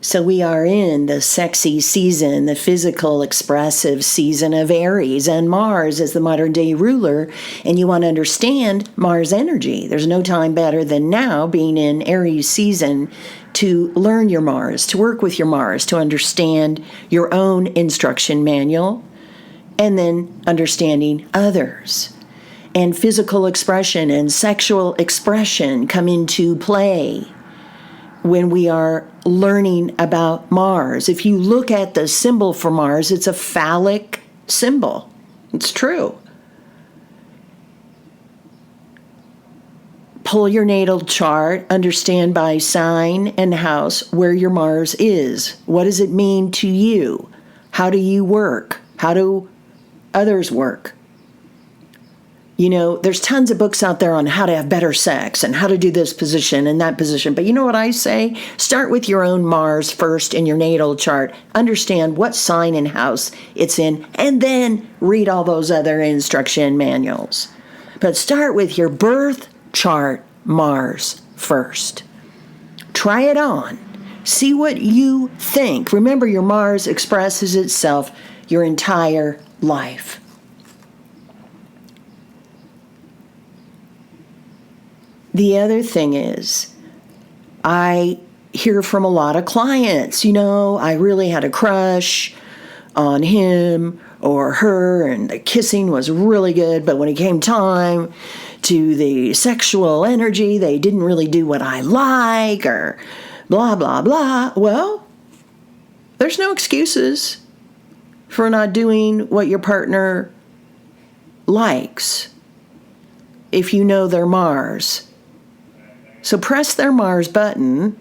So we are in the sexy season, the physical, expressive season of Aries, and Mars is the modern day ruler, and you want to understand Mars energy. There's no time better than now, being in Aries season, to learn your Mars, to work with your Mars, to understand your own instruction manual, and then understanding others. And physical expression and sexual expression come into play when we are learning about Mars. If you look at the symbol for Mars, it's a phallic symbol. It's true. Pull your natal chart, understand by sign and house where your Mars is. What does it mean to you? How do you work? How do others work? You know, there's tons of books out there on how to have better sex and how to do this position and that position. But you know what I say? Start with your own Mars first in your natal chart. Understand what sign and house it's in, and then read all those other instruction manuals. But start with your birth chart Mars first. Try it on. See what you think. Remember, your Mars expresses itself your entire life. The other thing is, I hear from a lot of clients, you know, I really had a crush on him or her, and the kissing was really good, but when it came time to the sexual energy, they didn't really do what I like, or blah, blah, blah. Well, there's no excuses for not doing what your partner likes if you know their Mars. So press their Mars button,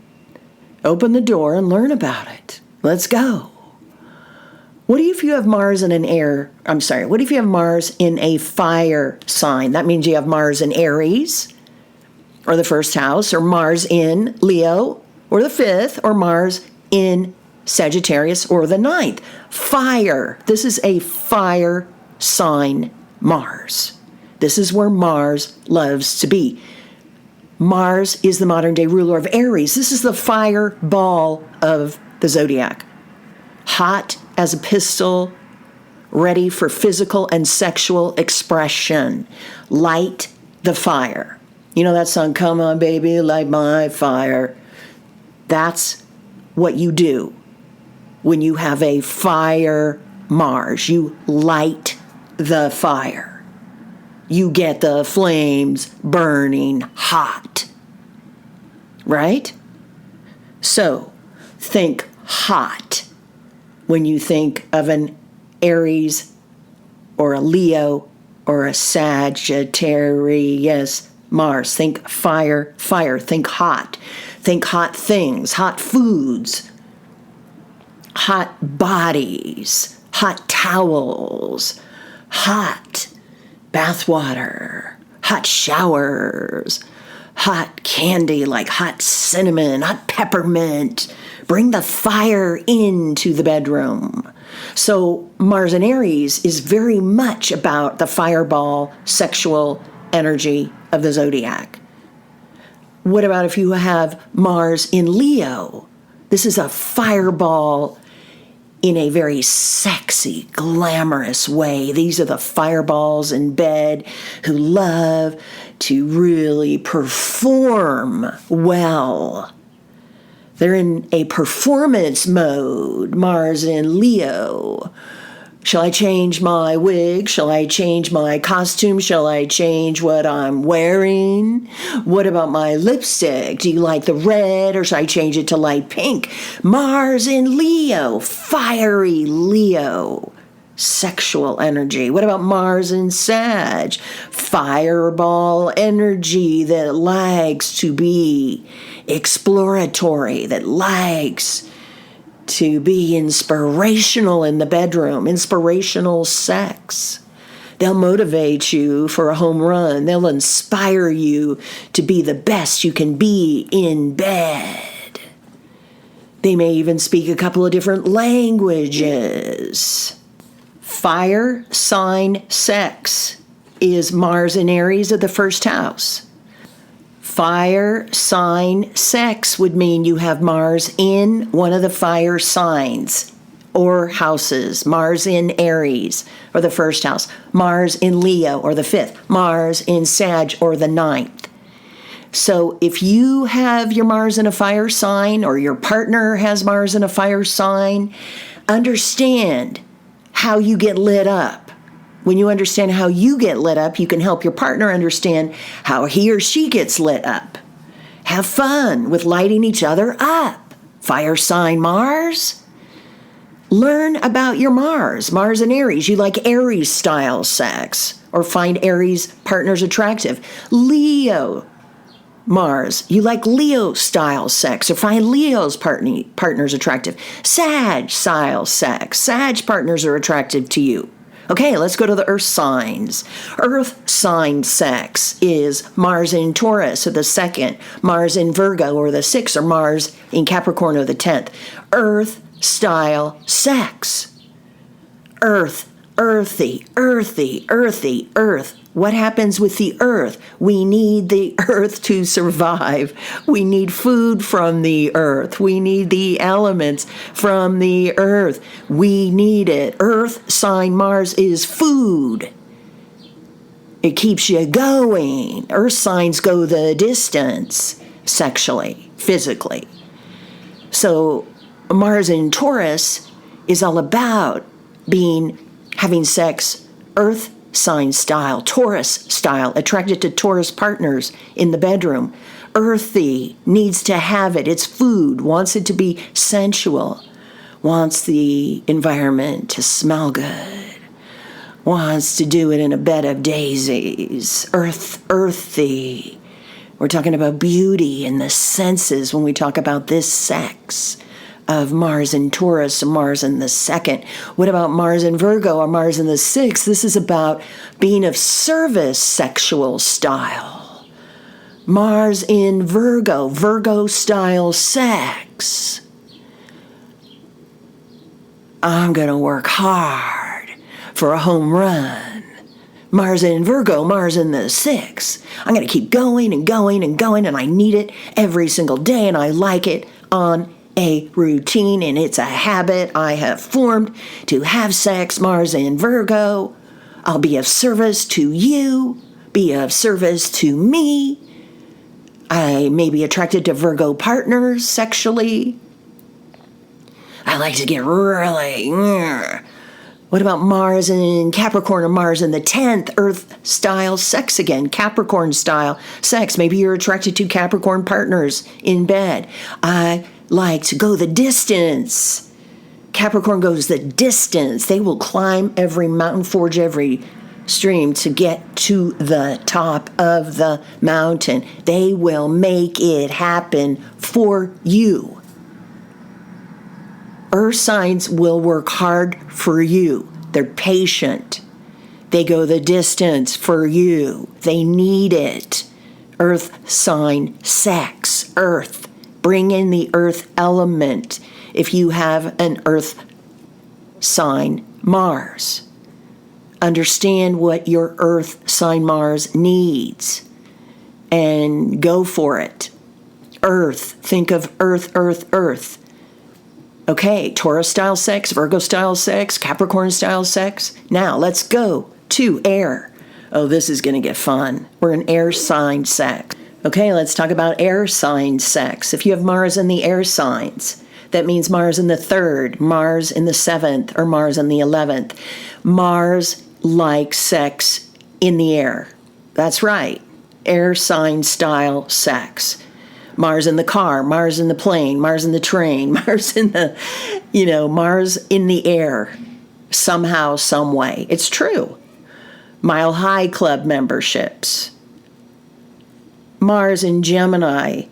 open the door, and learn about it. Let's go. What if you have Mars in what if you have Mars in a fire sign? That means you have Mars in Aries, or the first house, or Mars in Leo, or the fifth, or Mars in Sagittarius, or the ninth. Fire. This is a fire sign Mars. This is where Mars loves to be. Mars is the modern day ruler of Aries. This is the fireball of the zodiac. Hot as a pistol, ready for physical and sexual expression. Light the fire. You know that song, "Come on, baby, light my fire." That's what you do when you have a fire Mars. You light the fire. You get the flames burning hot, right? So think hot when you think of an Aries or a Leo or a Sagittarius Mars. Think fire, fire. Think hot. Think hot things, hot foods, hot bodies, hot towels, hot bath water, hot showers, hot candy like hot cinnamon, hot peppermint. Bring the fire into the bedroom. So Mars in Aries is very much about the fireball sexual energy of the zodiac. What about if you have Mars in Leo? This is a fireball in a very sexy, glamorous way. These are the fireballs in bed who love to really perform well. They're in a performance mode. Mars in Leo. Shall I change my wig? Shall I change my costume? Shall I change what I'm wearing? What about my lipstick? Do you like the red, or should I change it to light pink? Mars in Leo, fiery Leo, sexual energy. What about Mars in Sag? Fireball energy that likes to be exploratory, that likes to be inspirational in the bedroom, inspirational sex. They'll motivate you for a home run. They'll inspire you to be the best you can be in bed. They may even speak a couple of different languages. Fire sign sex is Mars in Aries of the first house. Fire sign sex would mean you have Mars in one of the fire signs or houses. Mars in Aries, or the first house. Mars in Leo, or the fifth. Mars in Sag, or the ninth. So if you have your Mars in a fire sign, or your partner has Mars in a fire sign, understand how you get lit up. When you understand how you get lit up, you can help your partner understand how he or she gets lit up. Have fun with lighting each other up. Fire sign Mars. Learn about your Mars. Mars in Aries. You like Aries style sex or find Aries partners attractive. Leo Mars. You like Leo style sex or find Leo's partners attractive. Sag style sex. Sag partners are attractive to you. Okay, let's go to the earth signs. Earth sign sex is Mars in Taurus, or the second, Mars in Virgo, or the sixth, or Mars in Capricorn, or the 10th. Earth style sex. Earth, earthy, earthy, earthy, earth. What happens with the earth? We need the earth to survive. We need food from the earth. We need the elements from the earth. We need it. Earth sign Mars is food. It keeps you going. Earth signs go the distance sexually, physically. So Mars in Taurus is all about having sex earth sign style, Taurus style, attracted to Taurus partners in the bedroom. Earthy, needs to have it. It's food, wants it to be sensual, wants the environment to smell good, wants to do it in a bed of daisies. Earthy. We're talking about beauty and the senses when we talk about this sex of Mars in Taurus or Mars in the second. What about Mars in Virgo or Mars in the sixth? This is about being of service sexual style. Mars in Virgo, Virgo style sex. I'm going to work hard for a home run. Mars in Virgo, Mars in the sixth. I'm going to keep going and going and going, and I need it every single day, and I like it on a routine, and it's a habit I have formed to have sex. Mars in Virgo. I'll be of service to you, be of service to me. I may be attracted to Virgo partners sexually. I like to get really... What about Mars in Capricorn or Mars in the 10th? Earth style sex again, Capricorn style sex. Maybe you're attracted to Capricorn partners in bed. I like to go the distance. Capricorn goes the distance. They will climb every mountain, forge every stream to get to the top of the mountain. They will make it happen for you. Earth signs will work hard for you. They're patient. They go the distance for you. They need it. Earth sign sex. Earth. Bring in the earth element if you have an earth sign Mars. Understand what your earth sign Mars needs and go for it. Earth. Think of earth, earth, earth. Okay, Taurus style sex, Virgo style sex, Capricorn style sex. Now let's go to air. Oh, this is going to get fun. We're in air sign sex. Okay, let's talk about air sign sex. If you have Mars in the air signs, that means Mars in the 3rd, Mars in the 7th, or Mars in the 11th. Mars likes sex in the air. That's right. Air sign style sex. Mars in the car, Mars in the plane, Mars in the train, Mars in the, Mars in the air. Somehow, some way. It's true. Mile High Club memberships. Mars in Gemini,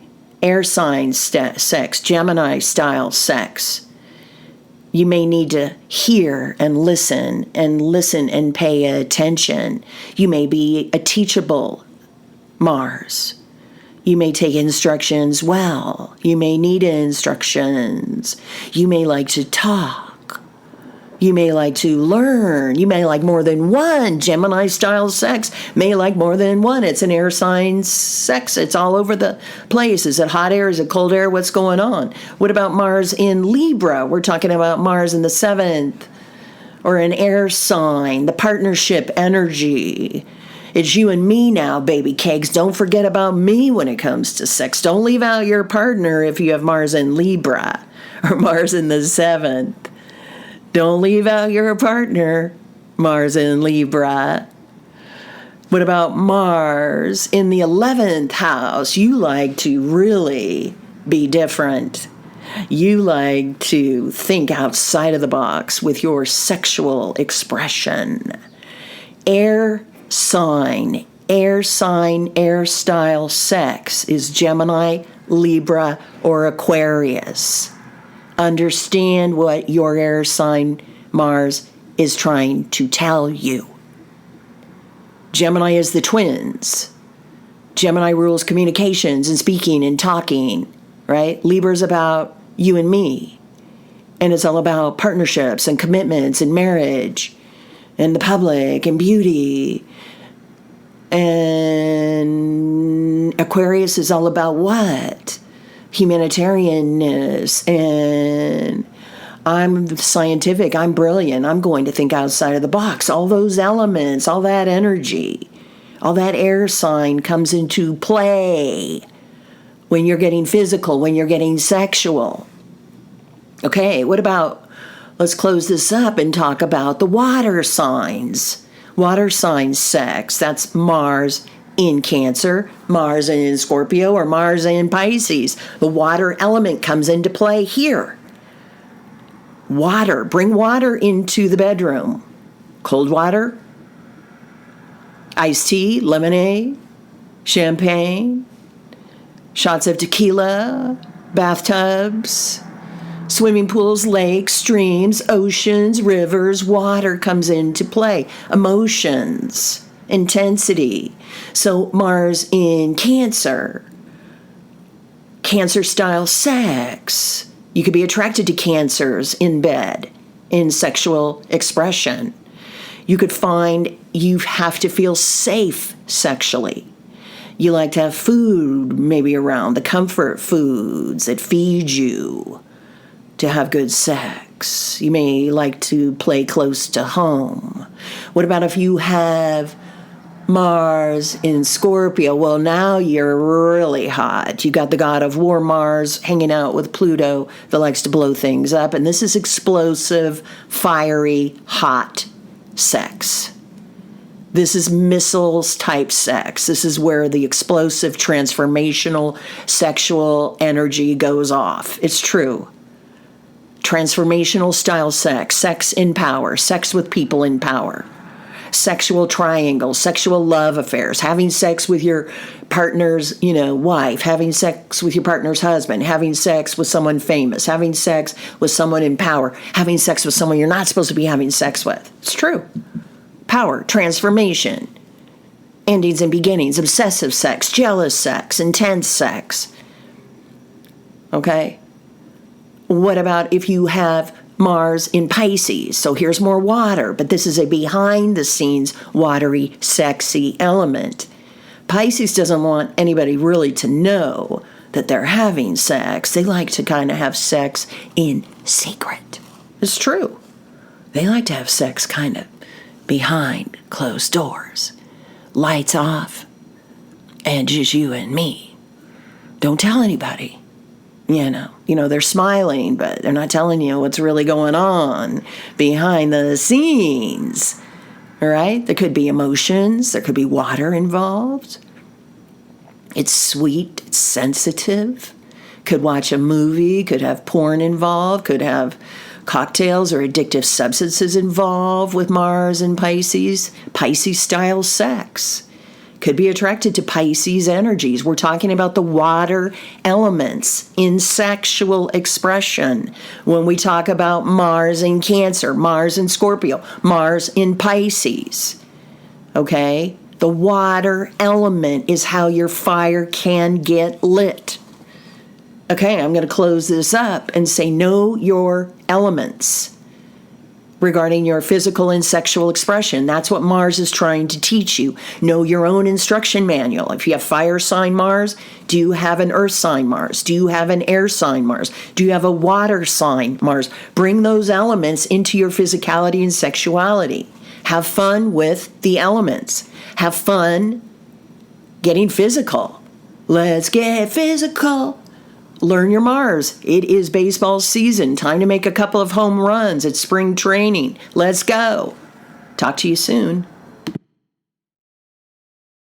air sign sex, Gemini style sex. You may need to hear and listen and pay attention. You may be a teachable Mars. You may take instructions well. You may need instructions. You may like to talk. You may like to learn. You may like more than one. Gemini-style sex may like more than one. It's an air sign sex. It's all over the place. Is it hot air? Is it cold air? What's going on? What about Mars in Libra? We're talking about Mars in the 7th. Or an air sign, the partnership energy. It's you and me now, baby cakes. Don't forget about me when it comes to sex. Don't leave out your partner if you have Mars in Libra or Mars in the 7th. Don't leave out your partner, Mars in Libra. What about Mars in the 11th house? You like to really be different. You like to think outside of the box with your sexual expression. Air sign, air style sex is Gemini, Libra, or Aquarius. Understand what your air sign Mars is trying to tell you. Gemini is the twins. Gemini rules communications and speaking and talking, right? Libra's about you and me. And it's all about partnerships and commitments and marriage and the public and beauty. And Aquarius is all about what? Humanitarianness, and I'm scientific, I'm brilliant, I'm going to think outside of the box. All those elements, all that energy, all that air sign comes into play when you're getting physical, when you're getting sexual. Okay, what about, let's close this up and talk about the water signs. Water sign sex, that's Mars in Cancer, Mars in Scorpio, or Mars in Pisces. The water element comes into play here. Water, bring water into the bedroom. Cold water, iced tea, lemonade, champagne, shots of tequila, bathtubs, swimming pools, lakes, streams, oceans, rivers. Water comes into play. Emotions, intensity. So Mars in Cancer, Cancer-style sex. You could be attracted to Cancers in bed, in sexual expression. You could find you have to feel safe sexually. You like to have food maybe around, the comfort foods that feed you to have good sex. You may like to play close to home. What about if you have Mars in Scorpio? Well, now you're really hot. You got the god of war Mars hanging out with Pluto that likes to blow things up. And this is explosive, fiery, hot sex. This is missiles type sex. This is where the explosive, transformational, sexual energy goes off. It's true. Transformational style sex, sex in power, sex with people in power. Sexual triangles, sexual love affairs, having sex with your partner's, wife, having sex with your partner's husband, having sex with someone famous, having sex with someone in power, having sex with someone you're not supposed to be having sex with. It's true. Power, transformation, endings and beginnings, obsessive sex, jealous sex, intense sex. Okay? What about if you have Mars in Pisces? So here's more water, but this is a behind-the-scenes, watery, sexy element. Pisces doesn't want anybody really to know that they're having sex. They like to kind of have sex in secret. It's true. They like to have sex kind of behind closed doors. Lights off, and just you and me. Don't tell anybody. They're smiling, but they're not telling you what's really going on behind the scenes, all right? There could be emotions. There could be water involved. It's sweet. It's sensitive. Could watch a movie. Could have porn involved. Could have cocktails or addictive substances involved with Mars and Pisces. Pisces-style sex. Could be attracted to Pisces energies. We're talking about the water elements in sexual expression. When we talk about Mars in Cancer, Mars in Scorpio, Mars in Pisces, okay? The water element is how your fire can get lit. Okay, I'm going to close this up and say know your elements. regarding your physical and sexual expression. That's what Mars is trying to teach you. Know your own instruction manual. If you have fire sign Mars, do you have an earth sign Mars? Do you have an air sign Mars? Do you have a water sign Mars? Bring those elements into your physicality and sexuality. Have fun with the elements. Have fun getting physical. Let's get physical. Learn your Mars. It is baseball season. Time to make a couple of home runs. It's spring training. Let's go. Talk to you soon.